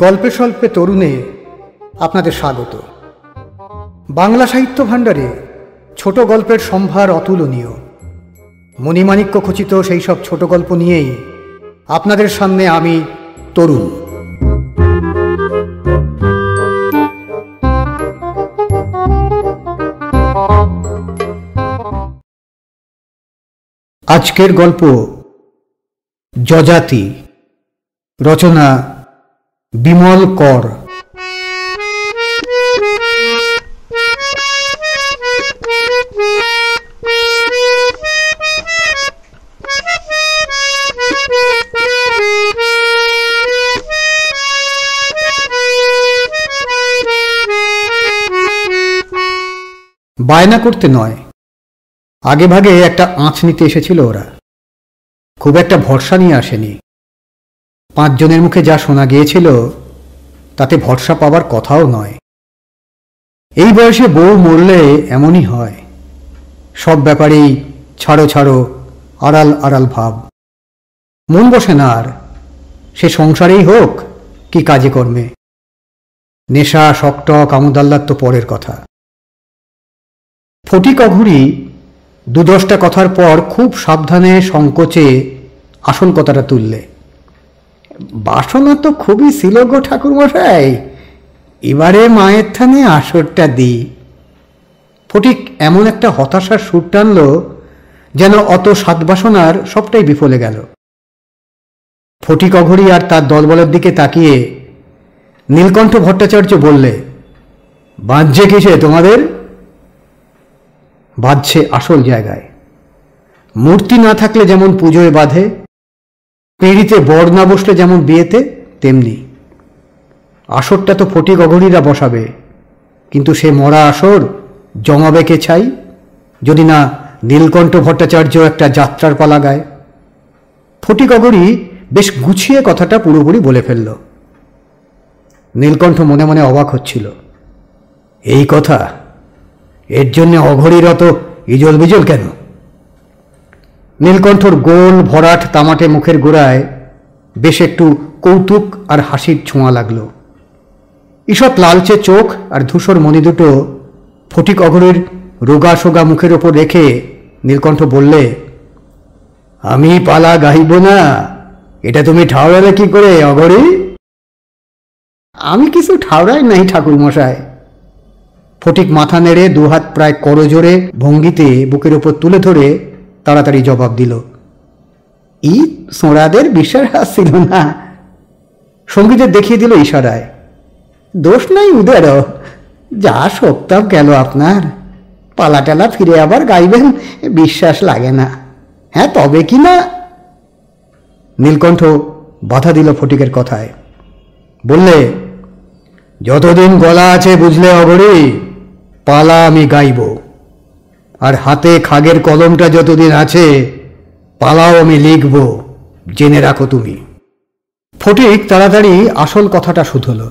গল্পে স্বল্পে তরুণে আপনাদের স্বাগত। বাংলা সাহিত্য ভাণ্ডারে ছোট গল্পের সম্ভার অতুলনীয়। মণিমাণিক্য খচিত সেই সব ছোট গল্প নিয়েই আপনাদের সামনে আমি তরুণ। আজকের গল্প যযাতি, রচনা বিমল কর। বায়না করতে নয়, আগে ভাগে একটা আঁচ নিতে এসেছিল ওরা। খুব একটা ভরসা নিয়ে আসেনি। 5 জনের মুখে যা শোনা গিয়েছিল তাতে ভরসা পাবার কথাও নয়। এই বয়সে বউ মরলে এমনই হয়, সব ব্যাপারেই ছাড়ো ছাড়ো, আড়াল আড়াল ভাব। মন বসে না আর, সে সংসারেই হোক কি কাজে কর্মে। নেশা শকটক আমোদাল্লাদ তো পরের কথা। ফটিক অঘুরি 2-10টা কথার পর খুব সাবধানে সংকোচে আসল কথাটা তুললে। বাসনা তো খুবই ছিল গো ঠাকুরমশাই, এবারে মায়ের থানে আসরটা দিই। ফটিক এমন একটা হতাশার সুর টানল যেন অত সাতবাসনার সবটাই বিফলে গেল। ফটিক অঘরি আর তার দলবলের দিকে তাকিয়ে নীলকণ্ঠ ভট্টাচার্য বললে, বাঁধছে কিসে তোমাদের? বাঁধছে আসল জায়গায়। মূর্তি না থাকলে যেমন পুজোয় বাঁধে, পেঁড়িতে বর না বসলে যেমন বিয়েতে, তেমনি আসরটা তো ফটিক অঘরীরা বসাবে, কিন্তু সে মরা আসর জমাবে কে ছাই, যদি না নীলকণ্ঠ ভট্টাচার্য একটা যাত্রার পালা গায়। ফটিক অঘরী বেশ গুছিয়ে কথাটা পুরোপুরি বলে ফেলল। নীলকণ্ঠ মনে মনে অবাক হচ্ছিল। এই কথা, এর জন্য অঘরীর অত ইজল বিজল কেন? নীলকণ্ঠর গোল ভরাট তামাটে মুখের গোড়ায় বেশ একটু কৌতুক আর হাসির ছোঁয়া লাগলো। ঈষৎ লালচে চোখ আর ধূসর মণি দুটো ফটিক অঘরীর রোগা সোগা মুখের ওপর রেখে নীলকণ্ঠ বললে, আমি পালা গাইব না, এটা তুমি ঠাউরালে কি করে অঘরী? আমি কিছু ঠাউরাই নাই ঠাকুরমশাই। ফটিক মাথা নেড়ে দুহাত প্রায় করজোড়ে ভঙ্গিতে বুকের ওপর তুলে ধরে তাড়াতাড়ি জবাব দিল, ই সোঁড়াদের বিশ্বাস আসছিল না। সঙ্গীদের দেখিয়ে দিল ইশারায়, দোষ নাই উদেরও, যা সপ্তাহ গেল আপনার, পালাটালা ফিরে আবার গাইবেন বিশ্বাস লাগে না। হ্যাঁ তবে কি না? নীলকণ্ঠ বাধা দিল ফটিকের কথায়, বললে, যতদিন গলা আছে বুঝলে অঘরী, পালা আমি গাইব, আর হাতে খাগের কলমটা যতদিন আছে পালাও আমি লিখব, জেনে রাখো তুমি। ফটিক তাড়াতাড়ি আসল কথাটা শুধল,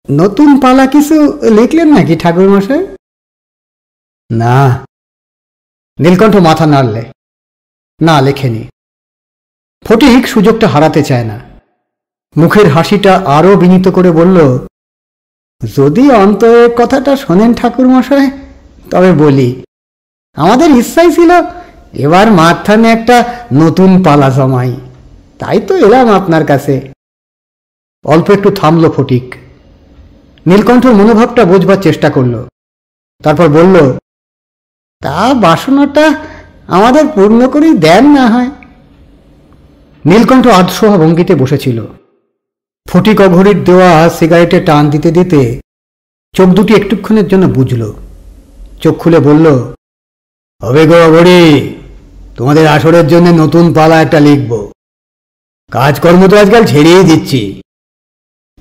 নতুন পালা কিছু লিখলেন নাকি ঠাকুরমশাই? না। নীলকণ্ঠ মাথা নাড়লে, না লেখেনি। ফটিক সুযোগটা হারাতে চায় না। মুখের হাসিটা আরো বিনীত করে বলল, যদি অন্তরের কথাটা শোনেন ঠাকুরমশাই তবে বলি, আমাদের ইচ্ছাই ছিল এবার মাথানে একটা নতুন পালা জমাই, তাই তো এলাম আপনার কাছে। অল্প একটু থামল ফটিক, নীলকণ্ঠর মনোভাবটা বোঝবার চেষ্টা করল, তারপর বলল, তা বাসনাটা আমাদের পূর্ণ করেই দেন না হয়। নীলকণ্ঠ আধশোয়া ভঙ্গিতে বসেছিল। ফটিক অঘরীর দেওয়া সিগারেটে টান দিতে দিতে চোখ দুটি একটুক্ষণের জন্য বুঝল। চোখ খুলে বলল, হবে গো অঘরী, তোমাদের আসরের জন্য নতুন পালা একটা লিখব। কাজকর্ম তো আজকাল ছেড়েই দিচ্ছি,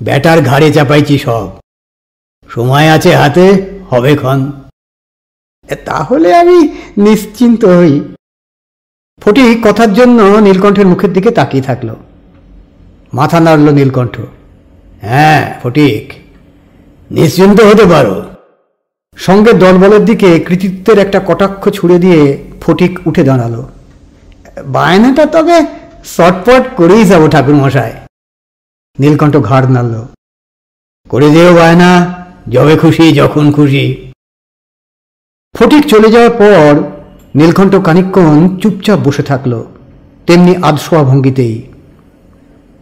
ব্যাটার ঘাড়ে চাপাইছি সব, সময় আছে হাতে, হবে ক্ষণ। তাহলে আমি নিশ্চিন্ত হই। ফটিক কথার জন্য নীলকণ্ঠের মুখের দিকে তাকিয়ে থাকল। মাথা নাড়ল নীলকণ্ঠ, হ্যাঁ ফটিক, নিশ্চিন্ত হতে পারো। সঙ্গে দলবলের দিকে কৃতিত্বের একটা কটাক্ষ ছুড়ে দিয়ে ফটিক উঠে দাঁড়ালো। বায়নাটা তবে চটপট করেই যাব ঠাকুরমশাই। নীলকণ্ঠ ঘাড় নাড়ল। করে দেও বায়না, যবে খুশি যখন খুশি। ফটিক চলে যাওয়ার পর নীলকণ্ঠ খানিকক্ষণ চুপচাপ বসে থাকল, তেমনি আধশোয়া ভঙ্গিতেই।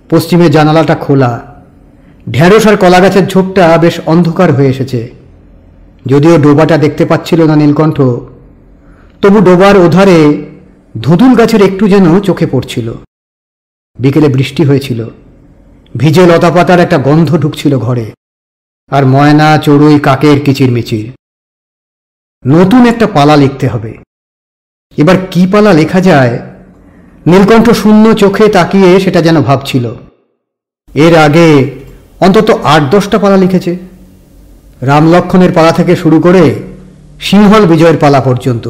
পশ্চিমে জানালাটা খোলা, ঢেঁড়স আর কলা গাছের ঝোপটা বেশ অন্ধকার হয়ে এসেছে। যদিও ডোবাটা দেখতে পাচ্ছিল না নীলকণ্ঠ, তবু ডোবার ওধারে ধুঁদুল গাছের একটু যেন চোখে পড়ছিল। বিকেলে বৃষ্টি হয়েছিল, ভিজে লতাপাতার একটা গন্ধ ঢুকছিল ঘরে, আর ময়না চড়ুই কাকের কিচিরমিচির। নতুন একটা পালা লিখতে হবে। এবার কি পালা লেখা যায়? নীলকণ্ঠ শূন্য চোখে তাকিয়ে সেটা যেন ভাবছিল। এর আগে অন্তত ৮-১০টা পালা লিখেছে, রামলক্ষণের পালা থেকে শুরু করে সিংহল বিজয়ের পালা পর্যন্ত।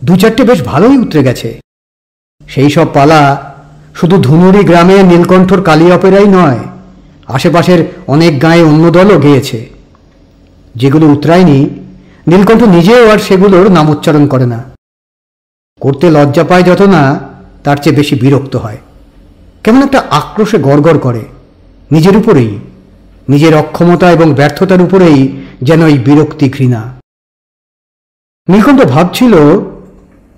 ২-৪টে বেশ ভালোই উতরে গেছে। সেই সব পালা শুধু ধুনুরি গ্রামে নীলকণ্ঠর কালী অপেরাই নয়, আশেপাশের অনেক গাঁয়ে অন্য দলও গেয়েছে। যেগুলো উতরায়নি, নীলকণ্ঠ নিজেও আর সেগুলোর নামোচ্চারণ করে না। করতে লজ্জা পায় যত না, তার চেয়ে বেশি বিরক্ত হয়। কেমন একটা আক্রোশে গড়গড় করে, নিজের উপরেই, নিজের অক্ষমতা এবং ব্যর্থতার উপরেই যেন এই বিরক্তি ঘৃণা। নীলকণ্ঠ ভাবছিল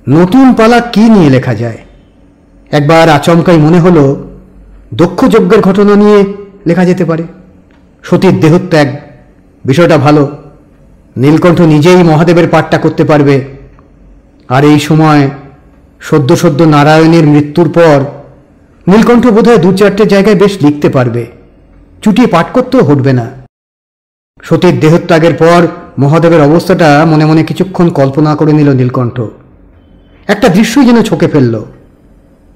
নতুন পালা কি নিয়ে লেখা যায়। একবার আচমকাই মনে হলো দক্ষ যজ্ঞের ঘটনা নিয়ে লেখা যেতে পারে। সতীর দেহত্যাগ, বিষয়টা ভালো। নীলকণ্ঠ নিজেই মহাদেবের পাঠটা করতে পারবে। আর এই সময় সদ্য সদ্য নারায়ণের মৃত্যুর পর নীলকণ্ঠ বোধহয় ২-৪টে জায়গায় বেশ লিখতে পারবে, চুটিয়ে পাঠ করতেও হটবে না। সতীর দেহত্যাগের পর মহাদেবের অবস্থাটা মনে মনে কিছুক্ষণ কল্পনা করে নিল নীলকণ্ঠ। একটা দৃশ্যই যেন চোখে ফেলল।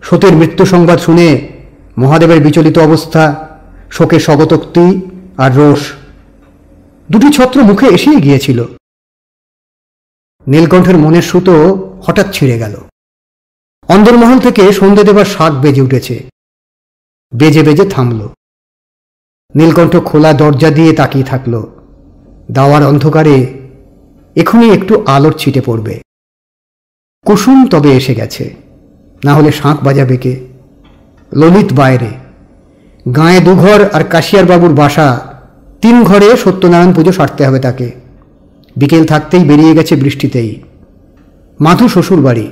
সতীর মৃত্যু সংবাদ শুনে মহাদেবের বিচলিত অবস্থা, শোকে স্বগতোক্তি আর রোষ, দুটি ছত্র মুখে এসেই গিয়েছিল। নীলকণ্ঠের মনের সুতো হঠাৎ ছিঁড়ে গেল। অন্দরমহল থেকে সন্ধ্যে দেবার শাঁখ বেজে উঠেছে। বেজে বেজে থামল। নীলকণ্ঠ খোলা দরজা দিয়ে তাকিয়ে থাকল। দাওয়ার অন্ধকারে এখনই একটু আলোর ছিটে পড়বে। কুসুম তবে এসে গেছে, না হলে শাঁখ বাজাবে কে? ললিত বাইরে, গাঁয়ে ২ ঘর আর কাশিয়ার বাবুর বাসা, ৩ ঘরে সত্যনারায়ণ পুজো সারতে হবে তাকে। বিকেল থাকতেই বেরিয়ে গেছে বৃষ্টিতেই। মাধু শ্বশুর বাড়ি,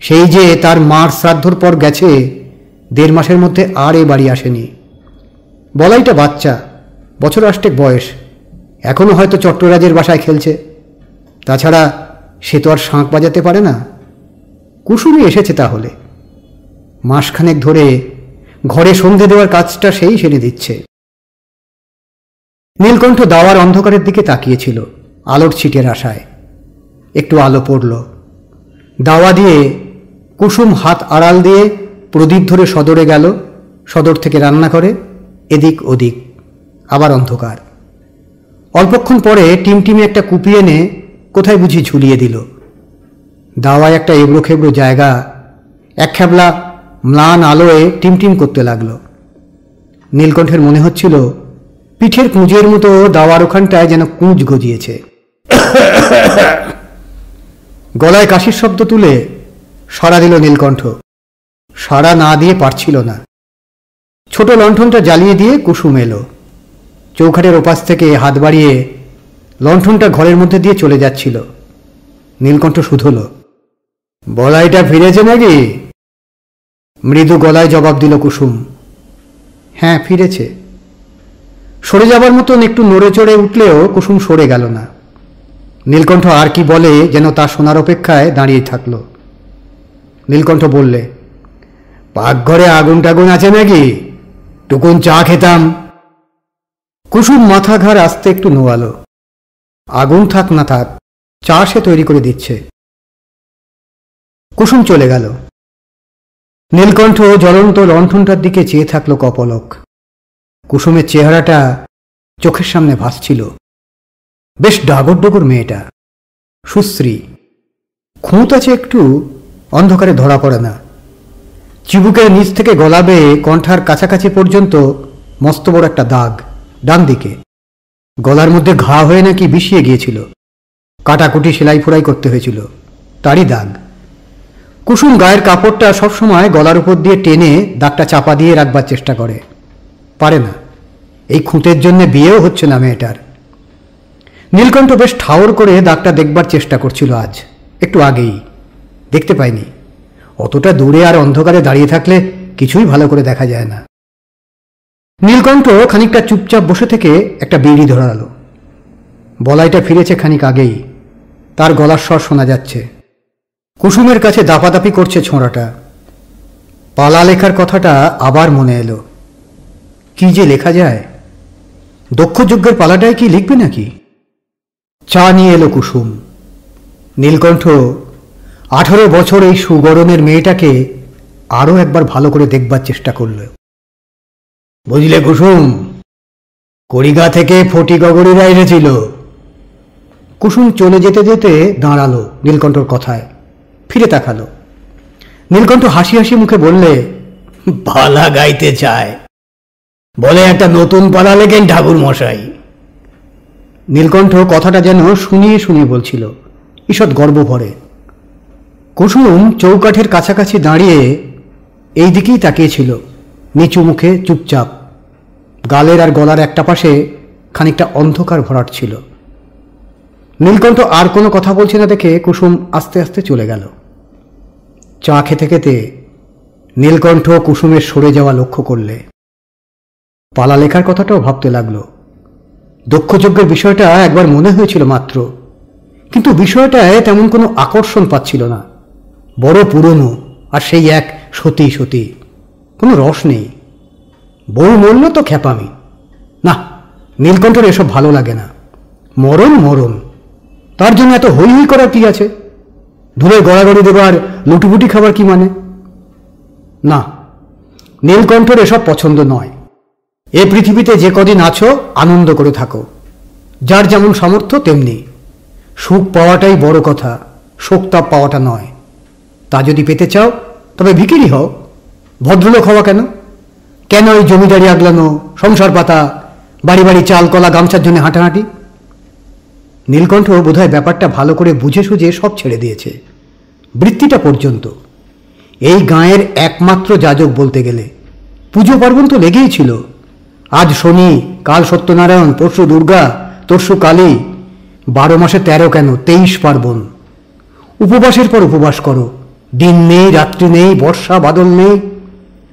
সেই যে তার মার শ্রাদ্ধর পর গেছে, ১.৫ মাসের মধ্যে আর এ বাড়ি আসেনি। বলাইটা বাচ্চা, বছর ৮ বয়স, এখনো হয়তো চট্টরাজের বাসায় খেলছে। তাছাড়া সে তো আর শাঁখ বাজাতে পারে না। কুসুমই এসেছে তাহলে। মাসখানেক ধরে ঘরে সন্ধে দেওয়ার কাজটা সেই সেরে দিচ্ছে। নীলকণ্ঠ দাওয়ার অন্ধকারের দিকে তাকিয়েছিল আলোর ছিটের আশায়। একটু আলো পড়ল। দাওয়া দিয়ে কুসুম হাত আড়াল দিয়ে প্রদীপ ধরে সদরে গেল। সদর থেকে রান্না করে, এদিক ওদিক, আবার অন্ধকার। অল্পক্ষণ পরে টিমটিমে একটা কুপি এনে কোথায় বুঝি ঝুলিয়ে দিল। দাওয়ায় একটা এবড়ো খেবড়ো জায়গা, এক খেবলা ম্লান আলোয় টিমটিম করতে লাগল। নীলকণ্ঠের মনে হচ্ছিল পিঠের কুঁজের মতো দাওয়ার ওখানটায় যেন কুঁজ গজিয়েছে। গলায় কাশির শব্দ তুলে সাড়া দিল নীলকণ্ঠ। সাড়া না দিয়ে পারছিল না। ছোট লণ্ঠনটা জ্বালিয়ে দিয়ে কুসুম এলো। চৌখাটের ওপাশ থেকে হাত বাড়িয়ে লণ্ঠনটা ঘরের মধ্যে দিয়ে চলে যাচ্ছিল। নীলকণ্ঠ শুধল, বলাইটা ফিরেছে নাকি? মৃদু গলায় জবাব দিল কুসুম, হ্যাঁ ফিরেছে। সরে যাবার মতন একটু নড়ে চড়ে উঠলেও কুসুম সরে গেল না। নীলকণ্ঠ আর কি বলে যেন তা শোনার অপেক্ষায় দাঁড়িয়ে থাকল। নীলকণ্ঠ বললে, পাকঘরে আগুন টাগুন আছে নাকি? টুকুন চা খেতাম। কুসুম মাথা ঘাড় আস্তে একটু নোয়ালো। আগুন থাক না থাক, চা সে তৈরি করে দিচ্ছে। কুসুম চলে গেল। নীলকণ্ঠ জ্বলন্ত লণ্ঠনটার দিকে চেয়ে থাকল কপলক। কুসুমের চেহারাটা চোখের সামনে ভাসছিল। বেশ ডাগর ডগর মেয়েটা, সুশ্রী, খুঁত আছে একটু, অন্ধকারে ধরা পড়ে না। চিবুকের নিচ থেকে গলাবে কণ্ঠার কাছাকাছি পর্যন্ত মস্ত বড় একটা দাগ, ডান দিকে। গলার মধ্যে ঘা হয়ে নাকি বিষিয়ে গিয়েছিল, কাটাকুটি সেলাই ফোড়াই করতে হয়েছিল, তারই দাগ। কুসুম গায়ের কাপড়টা সবসময় গলার উপর দিয়ে টেনে দাগটা চাপা দিয়ে রাখবার চেষ্টা করে, পারে না। এই খুঁতের জন্য বিয়েও হচ্ছে না মেয়েটার। নীলকণ্ঠ বেশ ঠাউর করে দাগটা দেখবার চেষ্টা করছিল আজ, একটু আগেই। দেখতে পায়নি। অতটা দূরে আর অন্ধকারে দাঁড়িয়ে থাকলে কিছুই ভালো করে দেখা যায় না। নীলকণ্ঠ খানিকটা চুপচাপ বসে থেকে একটা বিড়ি ধরালো। বলাইটা ফিরেছে খানিক আগেই, তার গলার স্বর শোনা যাচ্ছে। কুসুমের কাছে দাপাদাপি করছে ছোঁড়াটা। পালা লেখার কথাটা আবার মনে এলো। কি যে লেখা যায়? দক্ষযজ্ঞের পালাটায় কি লিখবে নাকি? চা নিয়ে এলো কুসুম। নীলকণ্ঠ 18 বছর এই সুগরমের মেয়েটাকে আরো একবার ভালো করে দেখবার চেষ্টা করল। বুঝলে কুসুম, কড়িগা থেকে ফটি গগরিরা এসেছিল। কুসুম চলে যেতে যেতে দাঁড়ালো নীলকণ্ঠর কথায়, ফিরে তাকালো। নীলকণ্ঠ হাসি হাসি মুখে বললে, পালা গাইতে চায়, বলে একটা নতুন পালা লেখেন ঠাকুর মশাই। নীলকণ্ঠ কথাটা যেন শুনিয়ে শুনিয়ে বলছিল, ঈষৎ গর্ব ভরে। কুসুম চৌকাঠের কাছাকাছি দাঁড়িয়ে এই দিকেই তাকিয়েছিল, নিচু মুখে চুপচাপ। গালের আর গলার একটা পাশে খানিকটা অন্ধকার ভরাট ছিল। নীলকণ্ঠ আর কোনো কথা বলছে না দেখে কুসুম আস্তে আস্তে চলে গেল। চা খেতে খেতে নীলকণ্ঠ কুসুমের সরে যাওয়া লক্ষ্য করলে। পালা লেখার কথাটাও ভাবতে লাগলো। দক্ষযজ্ঞের বিষয়টা একবার মনে হয়েছিল মাত্র, কিন্তু বিষয়টায় তেমন কোনো আকর্ষণ পাচ্ছিল না। বড় পুরনো, আর সেই এক সতী সতী, কোনো রস নেই। বউ মরল তো খ্যাপামি। না, নীলকণ্ঠের এসব ভালো লাগে না। মরণ মরণ, তার জন্য এত হই হই করার কি আছে? ধুলে গড়াগড়ি দেবার, লুটুপুটি খাবার কি মানে? না, নীলকণ্ঠের এসব পছন্দ নয়। এ পৃথিবীতে যে কদিন আছো আনন্দ করে থাকো, যার যেমন সামর্থ্য তেমনি। সুখ পাওয়াটাই বড় কথা, শোকতাপ পাওয়াটা নয়। তা যদি পেতে চাও তবে ভিখিরি হও, ভদ্রলোক হওয়া কেন? কেন এই জমিদারি আগলানো, সংসার পাতা, বাড়ি বাড়ি চাল কলা গামছার জন্য হাঁটাহাঁটি? নীলকণ্ঠ বোধহয় ব্যাপারটা ভালো করে বুঝে সুঝে সব ছেড়ে দিয়েছে, বৃত্তিটা পর্যন্ত। এই গাঁয়ের একমাত্র যাজক বলতে গেলে। পুজো পার্বণ তো লেগেই ছিল। আজ শনি, কাল সত্যনারায়ণ, পরশু দুর্গা, তরশু কালী, 12 মাসে 13 কেন 23 পার্বণ। উপবাসের পর উপবাস করো, দিন নেই রাত্রি নেই, বর্ষা বাদল নেই।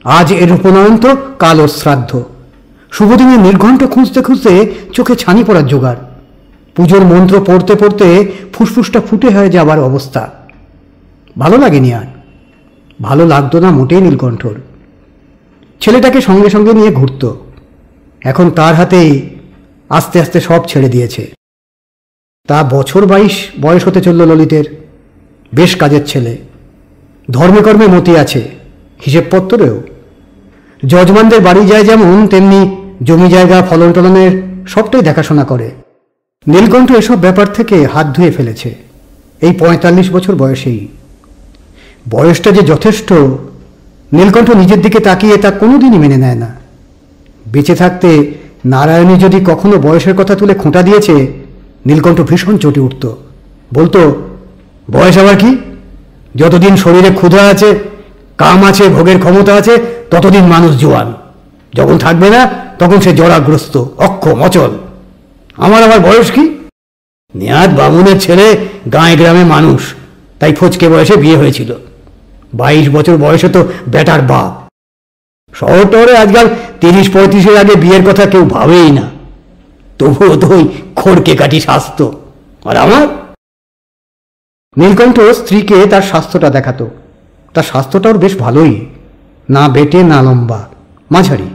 আজ এর উপনয়ন তো, কাল ওর শ্রাদ্ধ। শুভদিনে নির্ঘণ্ট খুঁজতে খুঁজতে চোখে ছানি পড়ার জোগাড়। পুজোর মন্ত্র পড়তে পড়তে ফুসফুসটা ফুটে হয়ে যাবার অবস্থা। ভালো লাগেনি আর। ভালো লাগতো না মোটেই নীলকণ্ঠর। ছেলেটাকে সঙ্গে সঙ্গে নিয়ে ঘুরত। এখন তার হাতেই আস্তে আস্তে সব ছেড়ে দিয়েছে। তা বছর 22 বয়স হতে চলল ললিতের। বেশ কাজের ছেলে, ধর্মে কর্মে মতি আছে, হিসেবপত্তরেও। যজমানদের বাড়ি যায় যেমন, তেমনি জমি জায়গা ফলন টলনের সবটাই দেখাশোনা করে। নীলকণ্ঠ এসব ব্যাপার থেকে হাত ধুয়ে ফেলেছে এই 45 বছর বয়সেই। বয়সটা যে যথেষ্ট, নীলকণ্ঠ নিজের দিকে তাকিয়ে তা কোনোদিনই মেনে নেয় না। বেঁচে থাকতে নারায়ণী যদি কখনো বয়সের কথা তুলে খোঁটা দিয়েছে, নীলকণ্ঠ ভীষণ চটে উঠত। বলতো, বয়স আবার কি? যতদিন শরীরে ক্ষুধা আছে, কাম আছে, ভোগের ক্ষমতা আছে, ততদিন মানুষ জোয়ান। যখন থাকবে না, তখন সে জরাগ্রস্ত, অক্ষম, অচল। আমার আবার বয়স কি? নেহাত বামুনের ছেলে, গাঁয়ে গ্রামে মানুষ, তাই ফচকে বয়সে বিয়ে হয়েছিল। 22 বছর বয়সে তো বেটার বাপ। শহর টহরে আজকাল 30-35-এর আগে বিয়ের কথা কেউ ভাবেই না। তবুও তো ওই খড়কে কাটি স্বাস্থ্য। আর আমার? নীলকণ্ঠ স্ত্রীকে তার স্বাস্থ্যটা দেখাতো। তার স্বাস্থ্যটা ওর বেশ ভালোই, না বেটে না লম্বা, মাঝারি।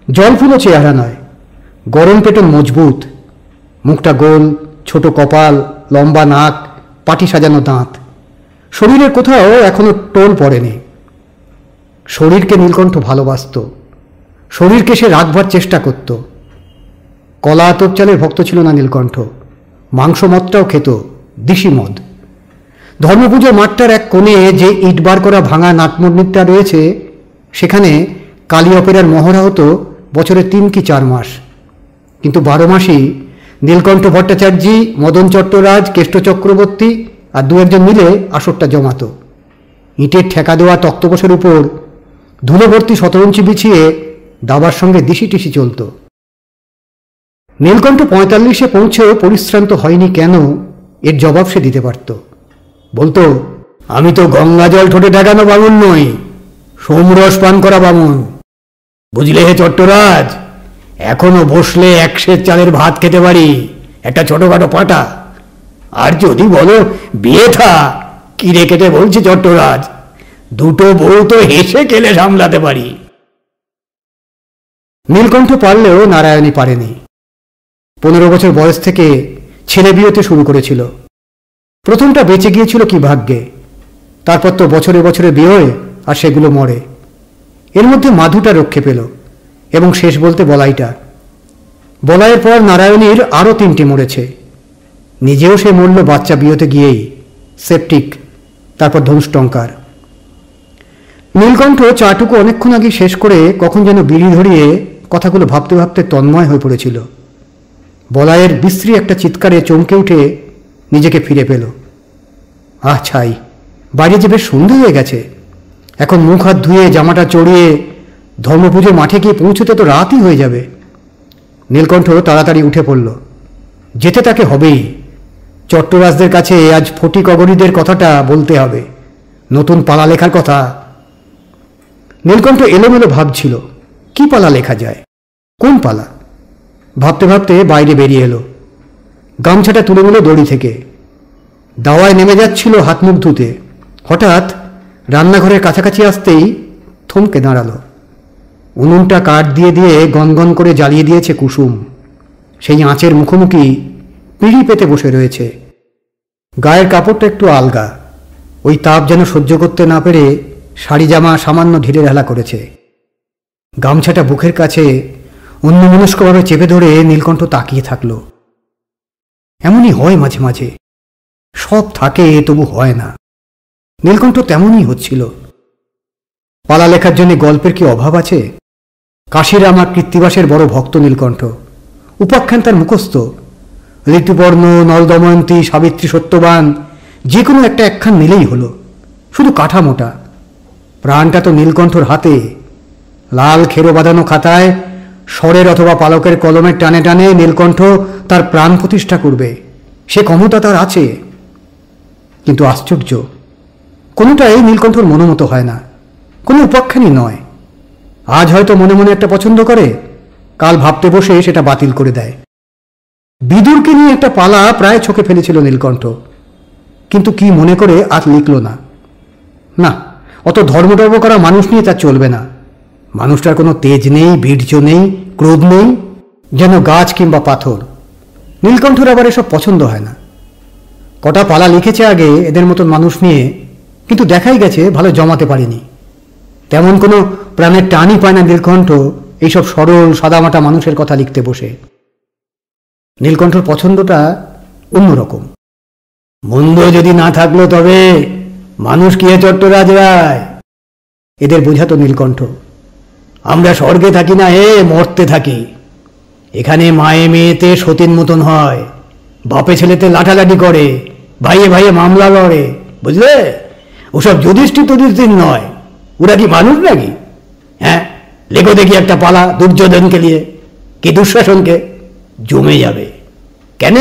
জলফুলো চেহারা নয়, গরম পেটন মজবুত, মুখটা গোল, ছোট কপাল, লম্বা নাক, পাটি সাজানো দাঁত। শরীরের কোথাও এখনো টোল পড়েনি। শরীরকে নীলকণ্ঠ ভালোবাসত, শরীরকে সে রাখবার চেষ্টা করত। কলা আতপ চালের ভক্ত ছিল না নীলকণ্ঠ, মাংস মদটাও খেত, দিশি মদ। ধর্মপুজোর মাঠটার এক কোণে যে ইট বার করা ভাঙা নাটমন্দিরটা রয়েছে, সেখানে কালী অপেরার মহড়া হতো বছরে 3 কি 4 মাস। কিন্তু 12 মাসই নীলকণ্ঠ ভট্টাচার্য, মদন চট্টরাজ, কেষ্ট চক্রবর্তী আর 2-1 মিলে আসরটা জমাতো। ইটের ঠেকা দেওয়া তক্তপোষের উপর ধুলো ভর্তি শতরঞ্চি বিছিয়ে দাবার সঙ্গে দিশি টিসি চলত। নীলকণ্ঠ 45-এ পৌঁছেও পরিশ্রান্ত হয়নি কেন, এর জবাব সে দিতে পারত। বলতো, আমি তো গঙ্গা জল ঠোঁটে ঠেকানো বামুন নই, সোমরস পান করা বামুন। বুঝলে হে চট্টরাজ, এখনো বসলে 1 সের চালের ভাত খেতে পারি, একটা ছোটখাটো পাটা। আর যদি বলো বিয়ে থা, কিরে কেটে বলছে চট্টরাজ, 2টো বউ তো হেসে কেলে সামলাতে পারি। নীলকণ্ঠ পারলেও নারায়ণী পারেনি। 15 বছর বয়স থেকে ছেলে বিয়েতে শুরু করেছিল। প্রথমটা বেঁচে গিয়েছিল কি ভাগ্যে, তারপর তো বছরে বছরে বিয়ে হয় আর সেগুলো মরে। এর মধ্যে মাধুটা রক্ষে পেল, এবং শেষ বলতে বলাইটা। বলাইয়ের পর নারায়ণীর আরও 3টি মরেছে। নিজেও সে মরল বাচ্চা বিয়েতে গিয়েই, সেপটিক, তারপর ধনুষ্টঙ্কার। নীলকণ্ঠ চাটুকু অনেকক্ষণ আগে শেষ করে কখন যেন বিড়ি ধরিয়ে কথাগুলো ভাবতে ভাবতে তন্ময় হয়ে পড়েছিল। বলাইয়ের বিশ্রী একটা চিৎকারে চমকে উঠে নিজেকে ফিরে পেল। আহ ছাই, বাইরে যে বেশ সন্ধে হয়ে গেছে, এখন মুখ হাত ধুয়ে জামাটা চড়িয়ে ধর্মপুজোর মাঠে গিয়ে পৌঁছতে তো রাতই হয়ে যাবে। নীলকণ্ঠ তাড়াতাড়ি উঠে পড়ল। যেতে তাকে হবেই। চট্টরাজদের কাছে আজ ফটিক অগরীদের কথাটা বলতে হবে, নতুন পালা লেখার কথা। নীলকণ্ঠ এলোমেলো ভাবছিল, কি পালা লেখা যায়, কোন পালা। ভাবতে ভাবতে বাইরে বেরিয়ে এলো। গামছাটা তুলে নিল দড়ি থেকে। দাওয়ায় নেমে যাচ্ছিল হাত মুখ ধুতে। হঠাৎ রান্নাঘরের কাছাকাছি আসতেই থমকে দাঁড়ালো। উনুনটা কাঠ দিয়ে দিয়ে গনগন করে জ্বালিয়ে দিয়েছে কুসুম। সেই আঁচের মুখোমুখি পিঁড়ি পেতে বসে রয়েছে। গায়ের কাপড়টা একটু আলগা, ওই তাপ যেন সহ্য করতে না পেরে শাড়ি জামা সামান্য ঢিলে ঢালা করেছে। গামছাটা বুকের কাছে অন্যমনস্কভাবে চেপে ধরে নীলকণ্ঠ তাকিয়ে থাকল। এমনই হয় মাঝে মাঝে, সব থাকে তবু হয় না। নীলকণ্ঠ তেমনই হচ্ছিল। পালা লেখার জন্য গল্পের কি অভাব আছে? কাশিরাম আর কৃত্তিবাসের বড় ভক্ত নীলকণ্ঠ। উপাখ্যান তার মুখস্থ। ঋতুপর্ণ, নল দময়ন্তী, সাবিত্রী, সত্যবান, যে কোনো একটা একখান নিলেই হলো। শুধু কাঠামোটা, প্রাণটা তো নীলকণ্ঠর হাতে। লাল খেরো বাঁধানো খাতায় স্বরের অথবা পালকের কলমের টানে টানে নীলকণ্ঠ তার প্রাণ প্রতিষ্ঠা করবে, সে ক্ষমতা তার আছে। কিন্তু আশ্চর্য, কোনোটাই নীলকণ্ঠর মনোমতো হয় না, কোনো উপাখ্যানই নয়। আজ হয়তো মনে মনে একটা পছন্দ করে, কাল ভাবতে বসে সেটা বাতিল করে দেয়। বিদুরকে নিয়ে একটা পালা প্রায় ছকে ফেলেছিল নীলকণ্ঠ, কিন্তু কি মনে করে আর লিখল না। না, অত ধর্মটর্ম করা মানুষ নিয়ে তার চলবে না। মানুষটার কোনো তেজ নেই, বীর্য নেই, ক্রোধ নেই, যেন গাছ কিংবা পাথর। নীলকণ্ঠর আবার এসব পছন্দ হয় না। কটা পালা লিখেছে আগে এদের মতন মানুষ নিয়ে, কিন্তু দেখাই গেছে ভালো জমাতে পারেনি। তেমন কোনো প্রাণের টানই পায় না নীলকণ্ঠ এইসব সরল সাদামাটা মানুষের কথা লিখতে বসে। নীলকণ্ঠর পছন্দটা অন্যরকম। মন্দ যদি না থাকলো তবে মানুষ কি চট্টরাজ রায়, এদের বোঝাতো নীলকণ্ঠ। আমরা স্বর্গে থাকি না, মর্তে থাকি। এখানে মায়ে মেয়েতে সতীন মতন হয়, বাপে ছেলেতে লাঠালাঠি করে, ভাইয়ে ভাইয়ে মামলা লড়ে, বুঝলে? ওসব যুধিষ্ঠির টুধিষ্ঠির নয়। ওরা কি মানুষ নাকি? হ্যাঁ, লেখো দেখি একটা পালা দুর্যোধনকে নিয়ে, কি দুঃশাসনকে, জমে যাবে। কেন?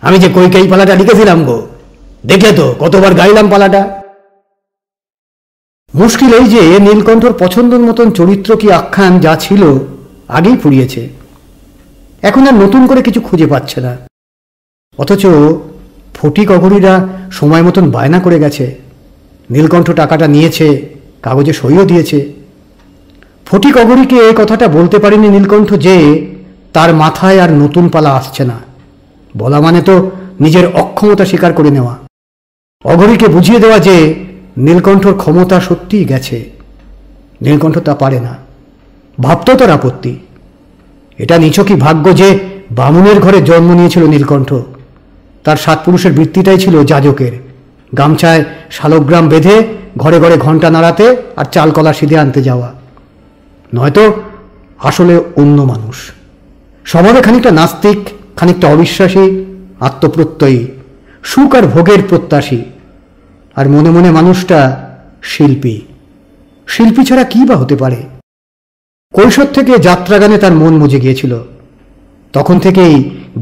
আমি যে কৈকেয়ী পালাটা লিখেছিলাম গো, দেখলে তো কতবার গাইলাম পালাটা। মুশকিল এই যে নীলকণ্ঠর পছন্দের মতন চরিত্র কি আখ্যান যা ছিল আগেই ফুরিয়েছে, এখন আর নতুন করে কিছু খুঁজে পাচ্ছে না। অথচ ফটিক অঘরীরা সময় মতন বায়না করে গেছে। নীলকণ্ঠ টাকাটা নিয়েছে, কাগজে সইও দিয়েছে। ফটিক অঘরীকে এই কথাটা বলতে পারেনি নীলকণ্ঠ যে তার মাথায় আর নতুন পালা আসছে না। বলা মানে তো নিজের অক্ষমতা স্বীকার করে নেওয়া, অঘরীকে বুঝিয়ে দেওয়া যে নীলকণ্ঠর ক্ষমতা সত্যিই গেছে। নীলকণ্ঠ তা পারে না, ভাবতেও তার আপত্তি। এটা নিছকই ভাগ্য যে বামুনের ঘরে জন্ম নিয়েছিল নীলকণ্ঠ। তার 7 পুরুষের বৃত্তিটাই ছিল যাজকের, গামছায় শালগ্রাম বেঁধে ঘরে ঘরে ঘণ্টা নাড়াতে আর চাল কলা সিধে আনতে যাওয়া। নয়তো আসলে অন্য মানুষ, স্বভাবে খানিকটা নাস্তিক, খানিকটা অবিশ্বাসী, আত্মপ্রত্যয়ী, সুখ আর ভোগের প্রত্যাশী। আর মনে মনে মানুষটা শিল্পী। শিল্পী ছাড়া কি বা হতে পারে? কৈশোর থেকে যাত্রাগানে তার মন মজে গিয়েছিল। তখন থেকেই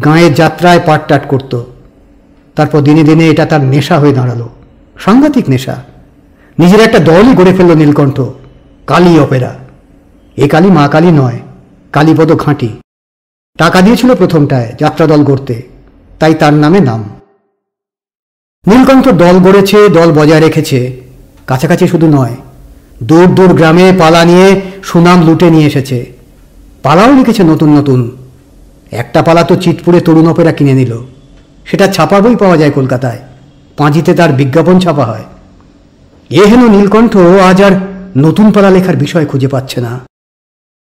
গাঁয়ের যাত্রায় পাটটাট করত। তারপর দিনে দিনে এটা তার নেশা হয়ে দাঁড়ালো, সাংঘাতিক নেশা। নিজের একটা দলই গড়ে ফেলল নীলকণ্ঠ, কালী অপেরা। এ কালী মা কালী নয়, কালীপদ ঘাঁটি। টাকা দিয়েছিল প্রথমটায় যাত্রা দল গড়তে, তাই তার নামে নাম। নীলকণ্ঠ দল গড়েছে, দল বজায় রেখেছে। কাছাকাছি শুধু নয়, দূর দূর গ্রামে পালা নিয়ে সুনাম লুটে নিয়ে এসেছে। পালাও লিখেছে নতুন নতুন। একটা পালা তো চিতপুরে তরুণ অপেরা কিনে নিল। সেটা ছাপা বই পাওয়া যায় কলকাতায়, পাঁজিতে তার বিজ্ঞাপন ছাপা হয়। এ হেন নীলকণ্ঠ আজ আর নতুন পালা লেখার বিষয় খুঁজে পাচ্ছে না।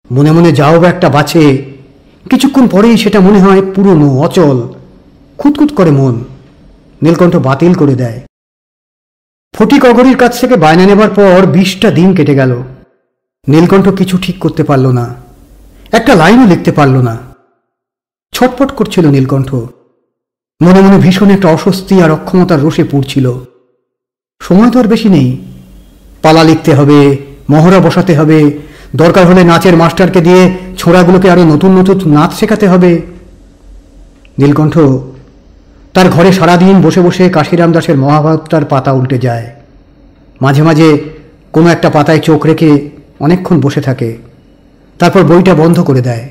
মনে মনে যাও বা একটা বাঁচে, কিছুক্ষণ পরেই সেটা মনে হয় পুরনো, অচল। খুঁতখুত করে মন। নীলকণ্ঠ বাতিল করে দেয়। ফটিক অঘরীর কাছ থেকে বায়না নেবার পর 20টা দিন কেটে গেল। নীলকণ্ঠ কিছু ঠিক করতে পারল না, একটা লাইনও লিখতে পারল না। ছটফট করছিল নীলকণ্ঠ। মনে মনে ভীষণ একটা অস্বস্তি আর অক্ষমতার রোষে পুড়ছিল। সময় তো আর বেশি নেই। পালা লিখতে হবে, মহড়া বসাতে হবে, দরকার হলে নাচের মাস্টারকে দিয়ে ছোড়াগুলোকে আরো নতুন নতুন নাচ শেখাতে হবে। নীলকণ্ঠ তার ঘরে সারাদিন বসে বসে কাশিরাম দাসের মহাভারতটার পাতা উল্টে যায়। মাঝে মাঝে কোনো একটা পাতায় চোখ রেখে অনেকক্ষণ বসে থাকে, তারপর বইটা বন্ধ করে দেয়।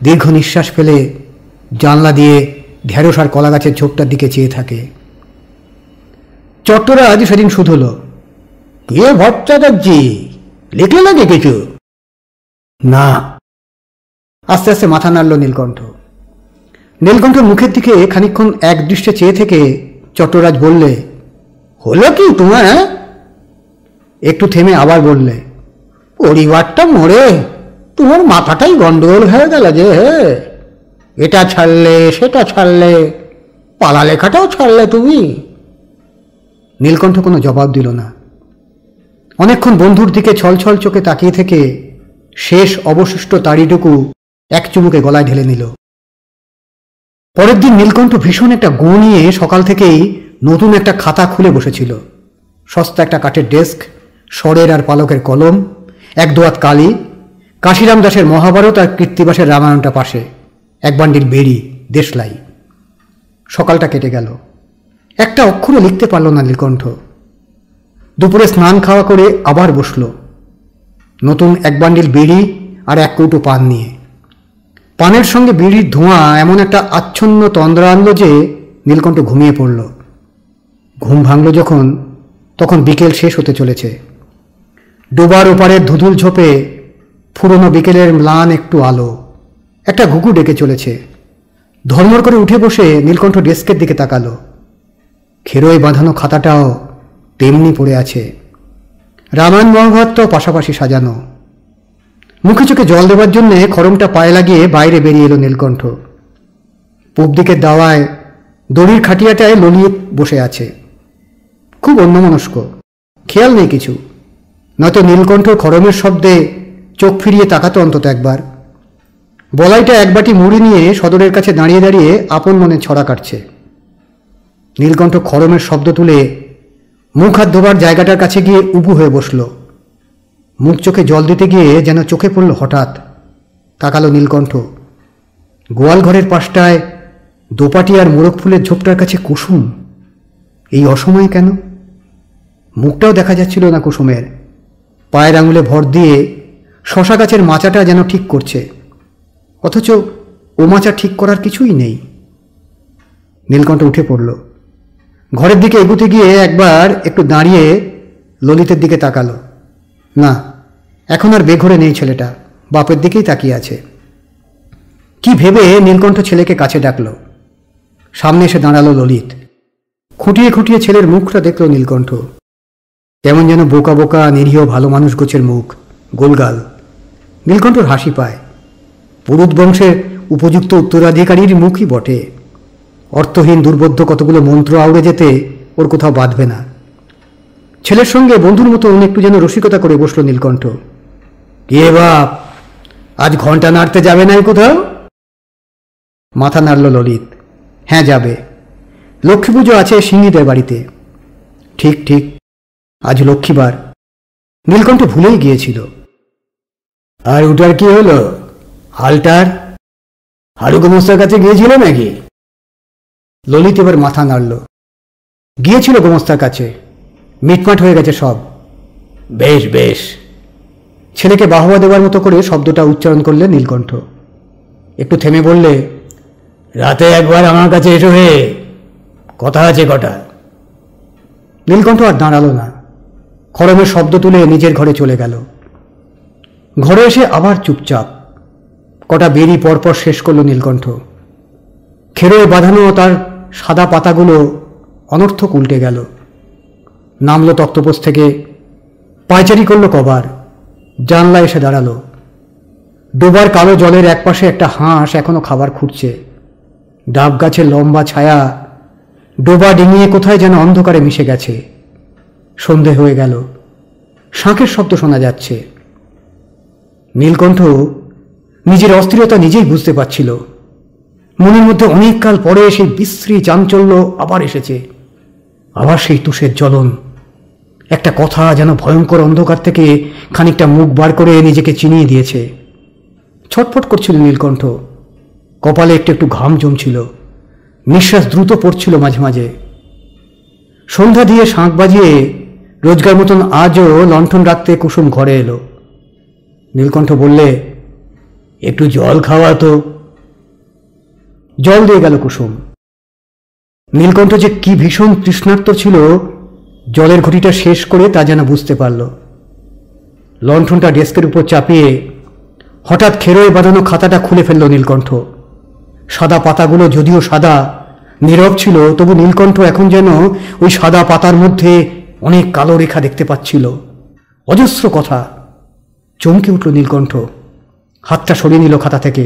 দীর্ঘ নিঃশ্বাস ফেলে জানলা দিয়ে ঢেঁড়স আর কলা গাছের ঝোপটার দিকে চেয়ে থাকে। চট্টরাজ সেদিন শুধল, কে ভট্টাচার্যি, লিখলে নাকি কিছু? না। আস্তে আস্তে মাথা নাড়ল নীলকণ্ঠ। নীলকণ্ঠের মুখের দিকে খানিকক্ষণ একদৃষ্টে চেয়ে থেকে চট্টরাজ বললে, হলো কি তোমার? একটু থেমে আবার বললে, পরিবারটা মরে তোমার মাথাটাই গন্ডগোল হয়ে গেল যে। এটা ছাড়লে, সেটা ছাড়লে, পালা লেখাটাও ছাড়লে তুমি। নীলকণ্ঠ কোনো জবাব দিল না। অনেকক্ষণ বন্ধুর দিকে ছলছল চোখে তাকিয়ে থেকে শেষ অবশিষ্ট তাড়িটুকু এক চুমুকে গলায় ঢেলে নিল। পরের দিন নীলকণ্ঠ ভীষণ একটা গো নিয়ে সকাল থেকেই নতুন একটা খাতা খুলে বসেছিল। সস্তা একটা কাঠের ডেস্ক, স্বরের আর পালকের কলম, এক দোয়াত কালি, কাশিরাম দাসের মহাভারত আর কৃত্তিবাসের রামায়ণটা পাশে, এক বান্ডিল বেরি, দেশলাই। সকালটা কেটে গেল। একটা অক্ষরও লিখতে পারল না নীলকণ্ঠ। দুপুরে স্নান খাওয়া করে আবার বসল, নতুন এক বান্ডিল বিড়ি আর এক কৌটো পান নিয়ে। পানের সঙ্গে বিড়ির ধোঁয়া এমন একটা আচ্ছন্ন তন্দ্রা আনল যে নীলকণ্ঠ ঘুমিয়ে পড়ল। ঘুম ভাঙল যখন, তখন বিকেল শেষ হতে চলেছে। ডোবার ওপারের ধুধুল ঝোপে ফুরনো বিকেলের ম্লান একটু আলো, একটা ঘুঘু ডেকে চলেছে। ধর্মর করে উঠে বসে নীলকণ্ঠ ডেস্কের দিকে তাকালো। খেরোয় বাঁধানো খাতাটাও তেমনি পড়ে আছে, রামায়ণ মহাভারতটাও পাশাপাশি সাজানো। মুখে চোখে জল দেবার জন্যে খড়মটা পায়ে লাগিয়ে বাইরে বেরিয়ে এলো নীলকণ্ঠ। পূব দিকের দাওয়ায় দড়ির খাটিয়াটায় ললিত বসে আছে, খুব অন্যমনস্ক, খেয়াল নেই কিছু। নয়তো নীলকণ্ঠ খড়মের শব্দে চোখ ফিরিয়ে তাকাতো অন্তত একবার। বলাইটা এক বাটি মুড়ি নিয়ে সদরের কাছে দাঁড়িয়ে দাঁড়িয়ে আপন মনে ছড়া কাটছে। নীলকণ্ঠ খড়মের শব্দ তুলে মুখ হাত ধোবার জায়গাটার কাছে গিয়ে উবু হয়ে বসল। মুখ চোখে জল দিতে গিয়ে যেন চোখে পড়ল হঠাৎ। তাকালো নীলকণ্ঠ। গোয়াল ঘরের পাশটায় দোপাটি আর মোরগ ফুলের ঝোপটার কাছে কুসুম। এই অসময়ে কেন? মুখটাও দেখা যাচ্ছিল না কুসুমের। পায়ের আঙুলে ভর দিয়ে শশা গাছের মাচাটা যেন ঠিক করছে, অথচ ও মাচা ঠিক করার কিছুই নেই। নীলকণ্ঠ উঠে পড়ল। ঘরের দিকে এগুতে গিয়ে একবার একটু দাঁড়িয়ে ললিতের দিকে তাকালো। না, এখন আর বেঘরে নেই ছেলেটা, বাপের দিকেই তাকিয়ে আছে। কি ভেবে নীলকণ্ঠ ছেলেকে কাছে ডাকল। সামনে এসে দাঁড়ালো ললিত। খুঁটিয়ে খুঁটিয়ে ছেলের মুখটা দেখল নীলকণ্ঠ। কেমন যেন বোকা বোকা নিরীহ ভালো মানুষ গোছের মুখ, গোলগাল। নীলকণ্ঠর হাসি পায়। পুরুত বংশের উপযুক্ত উত্তরাধিকারীর মুখই বটে। অর্থহীন দুর্বোধ্য কতগুলো মন্ত্র আউড়ে যেতে ওর কোথাও বাঁধবে না। ছেলের সঙ্গে বন্ধুর মতো একটু যেন রসিকতা করে বসল নীলকণ্ঠ। কে বাপ, আজ ঘন্টা নাড়তে যাবে নাই কোথাও? মাথা নাড়ল ললিত। হ্যাঁ যাবে, লক্ষ্মী পুজো আছে সিংহীদের বাড়িতে। ঠিক ঠিক, আজ লক্ষ্মীবার। নীলকণ্ঠ ভুলেই গিয়েছিল। আর ওটার কি হলো? হালটার হারু গোমস্তার কাছে গিয়েছিল নাকি? ললিত এবার মাথা নাড়ল। গিয়েছিল গোমস্তার কাছে, মিটমাট হয়ে গেছে সব। বেশ বেশ। ছেলেকে বাহবা দেওয়ার মতো করে শব্দটা উচ্চারণ করলে নীলকণ্ঠ। একটু থেমে বললে, রাতে একবার আমার কাছে এসো হে, কথা আছে কটা। নীলকণ্ঠ আর দাঁড়ালো না, খড়মের শব্দ তুলে নিজের ঘরে চলে গেল। ঘরে এসে আবার চুপচাপ। কটা বেরি পরপর শেষ করল নীলকণ্ঠ। খেরোয় বাঁধানো তার সাদা পাতাগুলো অনর্থক উল্টে গেল। নামলো তক্তপোষ থেকে, পায়চারি করল কবার, জানলা এসে দাঁড়ালো। ডোবার কালো জলের একপাশে একটা হাঁস এখনো খাবার খুঁড়ছে। ডাব গাছের লম্বা ছায়া ডোবা ডিঙিয়ে কোথায় যেন অন্ধকারে মিশে গেছে। সন্ধে হয়ে গেল, শাঁখের শব্দ শোনা যাচ্ছে। নীলকণ্ঠ নিজের অস্থিরতা নিজেই বুঝতে পারছিল। মনের মধ্যে অনেককাল পরে সেই বিশ্রী চাঞ্চল্য আবার এসেছে। আবার সেই তুষের জ্বলন। একটা কথা যেন ভয়ঙ্কর অন্ধকার থেকে খানিকটা মুখ বার করে নিজেকে চিনিয়ে দিয়েছে। ছটফট করছিল নীলকণ্ঠ, কপালে একটু একটু ঘাম জমছিল, নিঃশ্বাস দ্রুত পড়ছিল মাঝে মাঝে। সন্ধ্যা দিয়ে শাঁখ বাজিয়ে রোজগার মতন আজও লণ্ঠন রাখতে কুসুম ঘরে এলো। নীলকণ্ঠ বললে, একটু জল খাওয়া তো। জল দিয়ে গেল কুসুম। নীলকণ্ঠ যে কি ভীষণ তৃষ্ণার্ত ছিল জলের ঘটিটা শেষ করে তা যেন বুঝতে পারল। লণ্ঠনটা ডেস্কের উপর চাপিয়ে হঠাৎ খেরোয় বাঁধানো খাতাটা খুলে ফেলল নীলকণ্ঠ। সাদা পাতাগুলো যদিও সাদা, নীরব ছিল, তবু নীলকণ্ঠ এখন যেন ওই সাদা পাতার মধ্যে অনেক কালো রেখা দেখতে পাচ্ছিল। অজস্র কথা। চমকে উঠল নীলকণ্ঠ, হাতটা সরিয়ে নিল খাতা থেকে।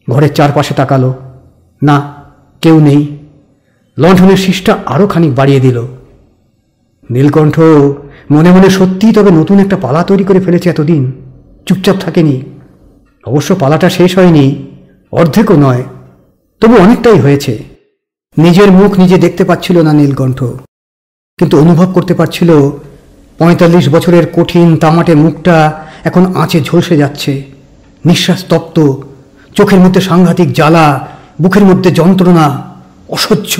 ঘরের চারপাশে তাকালো, না, কেউ নেই। লণ্ঠনের শীষটা আরো খানিক বাড়িয়ে দিল। নীলকণ্ঠ মনে মনে সত্যিই তবে নতুন একটা পালা তৈরি করে ফেলেছে। এতদিন চুপচাপ থাকেনি। অবশ্য পালাটা শেষ হয়নি, অর্ধেকও নয়, তবু অনেকটাই হয়েছে। নিজের মুখ নিজে দেখতে পাচ্ছিল না নীলকণ্ঠ, কিন্তু অনুভব করতে পারছিল ৪৫ বছরের কঠিন তামাটে মুখটা এখন আঁচে ঝলসে যাচ্ছে। নিঃশ্বাস তপ্ত, চোখের মধ্যে সাংঘাতিক জ্বালা, বুকের মধ্যে যন্ত্রণা অসহ্য।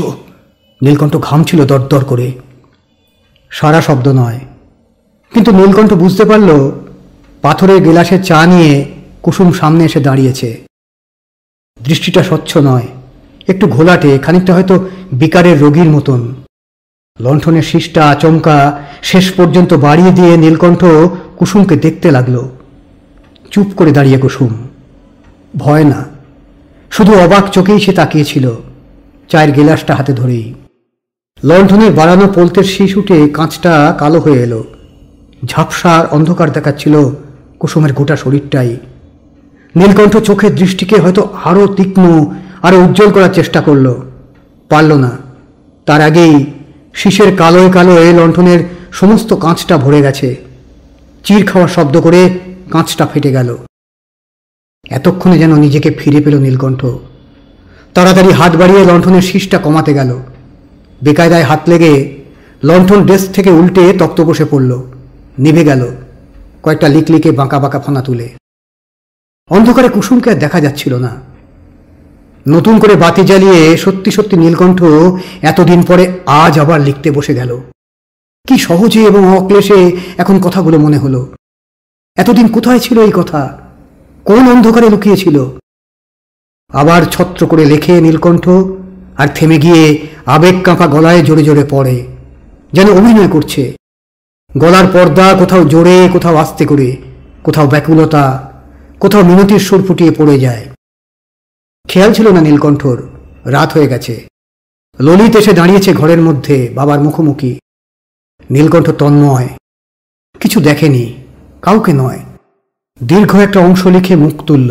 নীলকণ্ঠ ঘামছিল দরদর করে। সারা শব্দ নয়, কিন্তু নীলকণ্ঠ বুঝতে পারল পাথরের গেলাসে চা নিয়ে কুসুম সামনে এসে দাঁড়িয়েছে। দৃষ্টিটা স্বচ্ছ নয়, একটু ঘোলাটে, খানিকটা হয়তো বিকারের রোগীর মতন। লণ্ঠনের শীষটা আচমকা শেষ পর্যন্ত বাড়িয়ে দিয়ে নীলকণ্ঠ কুসুমকে দেখতে লাগল। চুপ করে দাঁড়িয়ে কুসুম, ভয় না, শুধু অবাক চোখেই সে তাকিয়েছিল, চায়ের গেলাসটা হাতে ধরেই। লণ্ঠনের বাড়ানো পোলতের শীষ উঠে কাঁচটা কালো হয়ে এলো। ঝাপসার অন্ধকার দেখাচ্ছিল কুসুমের গোটা শরীরটাই। নীলকণ্ঠ চোখের দৃষ্টিকে হয়তো আরো তীক্ষ্ণ, আরো উজ্জ্বল করার চেষ্টা করল, পারল না। তার আগেই শীষের কালোয় কালোয় লণ্ঠনের সমস্ত কাঁচটা ভরে গেছে। চির খাওয়ার শব্দ করে কাঁচটা ফেটে গেল। এতক্ষণে যেন নিজেকে ফিরে পেল নীলকণ্ঠ। তাড়াতাড়ি হাত বাড়িয়ে লণ্ঠনের শীষটা কমাতে গেল। বেকায়দায় হাত লেগে লণ্ঠন ডেস্ক থেকে উল্টে তক্ত বসে পড়ল। নিভে গেল কয়েকটা লিকলিকে বাঁকা বাঁকা ফোনা তুলে। অন্ধকারে কুসুমকে আর দেখা যাচ্ছিল না। নতুন করে বাতি জ্বালিয়ে সত্যি সত্যি নীলকণ্ঠ এতদিন পরে আজ আবার লিখতে বসে গেল। কি সহজে এবং অক্লেশে এখন কথাগুলো মনে হলো। এতদিন কোথায় ছিল এই কথা? কোন অন্ধকারে লুকিয়েছিল? আবার ছত্র করে লেখে নীলকণ্ঠ, আর থেমে গিয়ে আবেগ কাঁপা গলায় জোরে জোরে পড়ে, যেন অভিনয় করছে। গলার পর্দা কোথাও জোরে, কোথাও আস্তে করে, কোথাও ব্যাকুলতা, কোথাও মিনতির সুর ফুটিয়ে পড়ে যায়। খেয়াল ছিল না নীলকণ্ঠর রাত হয়ে গেছে। ললিত এসে দাঁড়িয়েছে ঘরের মধ্যে বাবার মুখোমুখি। নীলকণ্ঠ তন্ময়, কিছু দেখেনি, কাউকে নয়। দীর্ঘ একটা অংশ লিখে মুখ তুলল।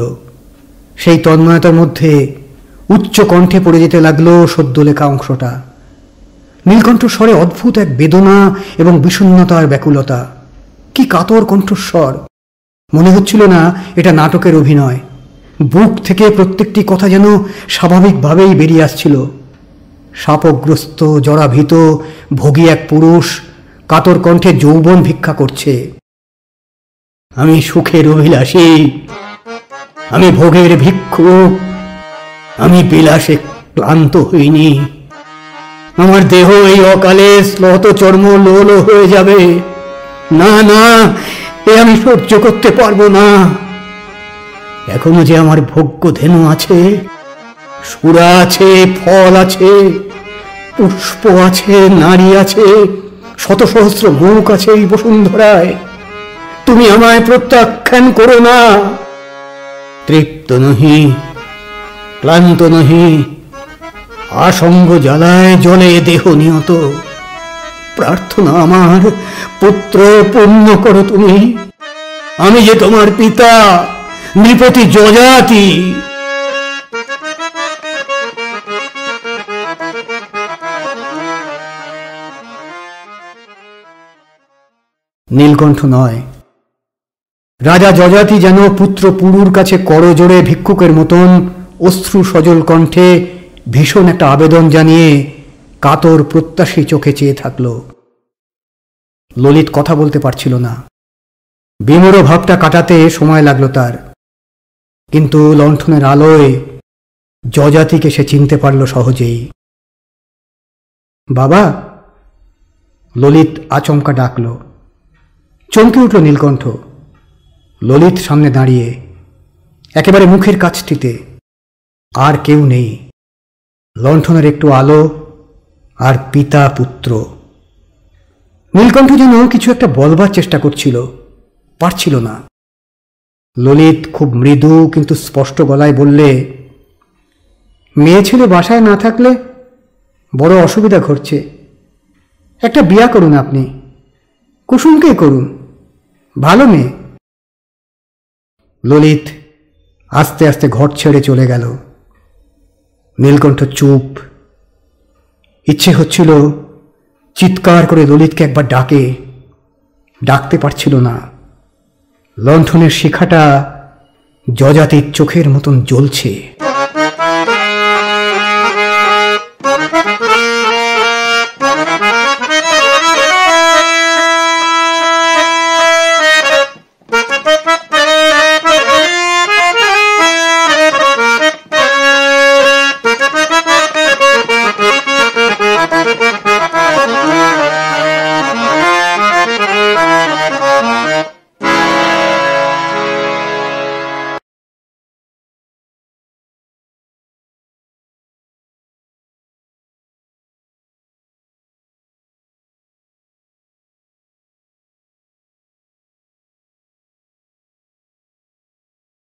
সেই তন্ময়তার মধ্যে উচ্চ কণ্ঠে পড়ে যেতে লাগলো সদ্য লেখা অংশটা। নীলকণ্ঠ স্বরে অদ্ভুত এক বেদনা এবং বিষণ্ণতার ব্যাকুলতা। কি কাতর কণ্ঠস্বর! মনে হচ্ছিল না এটা নাটকের অভিনয়। বুক থেকে প্রত্যেকটি কথা যেন স্বাভাবিকভাবেই বেরিয়ে আসছিল। শাপগ্রস্ত, জরাভীত, ভোগী এক পুরুষ কাতর কণ্ঠে যৌবন ভিক্ষা করছে। আমি সুখের অভিলাষী, আমি ভোগের ভিক্ষুক, আমি বিলাসে ক্লান্ত হইনি। আমার দেহ এই অকালে শ্লথ চর্ম লোল হয়ে যাবে। না না, এ আমি সহ্য করতে পারবো না। এখনো যে আমার ভোগ্য ধেনু আছে, সুরা আছে, ফল আছে, পুষ্প আছে, নারী আছে, শত সহস্র মুখ আছে এই বসুন্ধরায়। তুমি আমায় প্রত্যাখ্যান করো না। তৃপ্ত নহি, ক্লান্ত নহি, আসঙ্গ জ্বালায় জলে দেহ নিহত। প্রার্থনা আমার, পুত্র পূর্ণ করো তুমি। আমি যে তোমার পিতা, নৃপতি যযাতি। নীলকণ্ঠ নয়, রাজা যযাতি যেন পুত্র পুরুর কাছে করজোড়ে ভিক্ষুকের মতন অশ্রু সজল কণ্ঠে ভীষণ একটা আবেদন জানিয়ে কাতর প্রত্যাশী চোখে চেয়ে থাকল। ললিত কথা বলতে পারছিল না। বিমূঢ় ভাবটা কাটাতে সময় লাগলো তার। কিন্তু লণ্ঠনের আলোয় যযাতিকে সে চিনতে পারল সহজেই। বাবা! ললিত আচমকা ডাকল। চমকে উঠল নীলকণ্ঠ। ললিত সামনে দাঁড়িয়ে, একেবারে মুখের কাছটিতে। আর কেউ নেই, লণ্ঠনের একটু আলো আর পিতা পুত্র। নীলকণ্ঠ যেন কিছু একটা বলবার চেষ্টা করছিল, পারছিল না। ললিত খুব মৃদু কিন্তু স্পষ্ট গলায় বললে, মেয়ে ছেলে বাসায় না থাকলে বড় অসুবিধা ঘটছে। একটা বিয়া করুন আপনি, কুসুমকেই করুন, ভালো মেয়ে। ললিত আস্তে আস্তে ঘর ছেড়ে চলে গেল। নীলকণ্ঠ চুপ। ইচ্ছে হচ্ছিল চিৎকার করে ললিতকে একবার ডাকতে পারছিল না। লণ্ঠনের শিখাটা যযাতির চোখের মতন জ্বলছে।